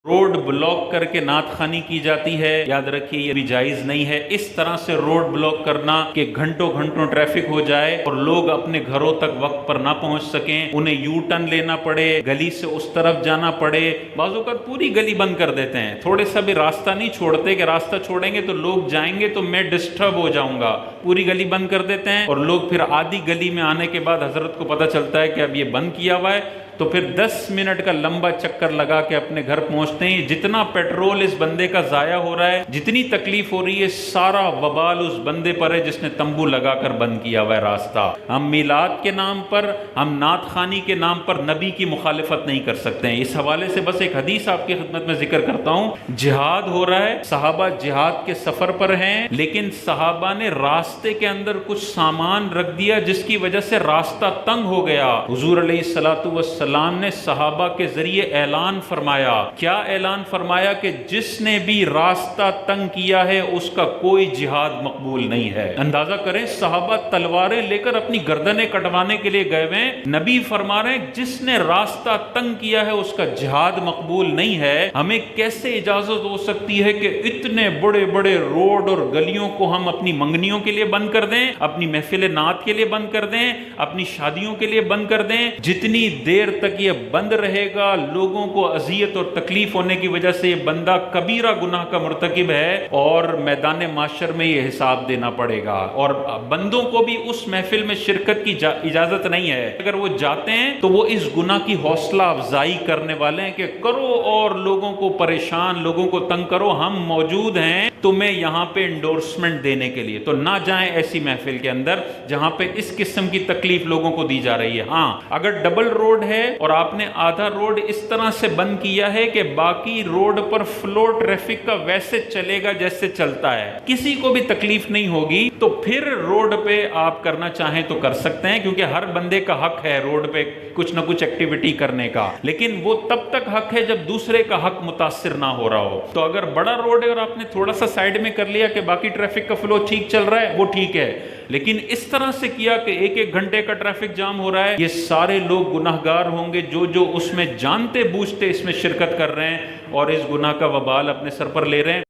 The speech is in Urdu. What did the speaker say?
روڈ بلاک کر کے نعت خوانی کی جاتی ہے، یاد رکھیے یہ بھی جائز نہیں ہے۔ اس طرح سے روڈ بلاک کرنا کہ گھنٹوں گھنٹوں ٹریفک ہو جائے اور لوگ اپنے گھروں تک وقت پر نہ پہنچ سکیں، انہیں یو ٹرن لینا پڑے، گلی سے اس طرف جانا پڑے۔ بعض اوقات پوری گلی بند کر دیتے ہیں، تھوڑے سا بھی راستہ نہیں چھوڑتے کہ راستہ چھوڑیں گے تو لوگ جائیں گے تو میں ڈسٹرب ہو جاؤں گا، پوری گلی بند کر دیتے ہیں اور لوگ پھر آدھی گلی میں آنے کے بعد حضرت کو پتہ چلتا ہے کہ اب یہ بند کیا ہوا ہے تو پھر 10 منٹ کا لمبا چکر لگا کے اپنے گھر پہنچتے ہیں۔ جتنا پیٹرول اس بندے کا ضائع ہو رہا ہے، جتنی تکلیف ہو رہی ہے، سارا وبال اس بندے پر ہے جس نے تمبو لگا کر بند کیا ہوا ہے راستہ۔ ہم میلاد کے نام پر، ہم نعت خوانی کے نام پر نبی کی مخالفت نہیں کر سکتے ہیں۔ اس حوالے سے بس ایک حدیث آپ کی خدمت میں ذکر کرتا ہوں۔ جہاد ہو رہا ہے، صحابہ جہاد کے سفر پر ہیں، لیکن صحابہ نے راستے کے اندر کچھ سامان رکھ دیا جس کی وجہ سے راستہ تنگ ہو گیا۔ حضور علیہ الصلوۃ والسلام نے صحابہ کے ذریعے اعلان فرمایا۔ کیا اعلان فرمایا؟ کہ جس نے بھی راستہ تنگ کیا ہے اس کا کوئی جہاد مقبول نہیں ہے۔ اندازہ کریں، صحابہ تلواریں لے کر اپنی گردنیں کٹوانے کے لیے گئے ہوئے، نبی فرما رہے ہیں جس نے راستہ تنگ کیا ہے اس کا جہاد مقبول نہیں ہے۔ ہمیں کیسے اجازت ہو سکتی ہے کہ اتنے بڑے بڑے روڈ اور گلیوں کو ہم اپنی منگنیوں کے لیے بند کر دیں، اپنی محفل نعت کے لیے بند کر دیں، اپنی شادیوں کے لیے بند کر دیں؟ جتنی دیر تک یہ بند رہے گا، لوگوں کو اذیت اور تکلیف ہونے کی وجہ سے یہ بندہ کبیرہ گناہ کا مرتکب ہے اور میدان معاشر میں یہ حساب دینا پڑے گا۔ اور بندوں کو بھی اس محفل میں شرکت کی اجازت نہیں ہے۔ اگر وہ جاتے ہیں تو وہ اس گناہ کی حوصلہ افزائی کرنے والے ہیں کہ کرو اور لوگوں کو پریشان، لوگوں کو تنگ کرو، ہم موجود ہیں تمہیں یہاں پہ انڈورسمنٹ دینے کے لیے۔ تو نہ جائیں ایسی محفل کے اندر جہاں پہ اس قسم کی تکلیف لوگوں کو دی جا رہی ہے۔ ہاں، اگر ڈبل روڈ ہے اور آپ نے آدھا روڈ اس طرح سے بند کیا ہے کہ باقی روڈ پر فلو ٹریفک کا ویسے چلے گا جیسے چلتا ہے، کسی کو بھی تکلیف نہیں ہوگی، تو پھر روڈ پہ آپ کرنا چاہیں تو کر سکتے ہیں، کیونکہ ہر بندے کا حق ہے روڈ پہ کچھ نہ کچھ ایکٹیویٹی کرنے کا، لیکن وہ تب تک حق ہے جب دوسرے کا حق متاثر نہ ہو رہا ہو۔ تو اگر بڑا روڈ ہے اور آپ نے تھوڑا سا سائیڈ میں کر لیا کہ باقی ٹریفک کا فلو ٹھیک چل رہا ہے، وہ ٹھیک ہے، لیکن اس طرح سے کیا کہ ایک ایک گھنٹے کا ٹریفک جام ہو رہا ہے، یہ سارے لوگ گناہگار ہوں گے جو اس میں جانتے بوجھتے اس میں شرکت کر رہے ہیں اور اس گناہ کا وبال اپنے سر پر لے رہے ہیں۔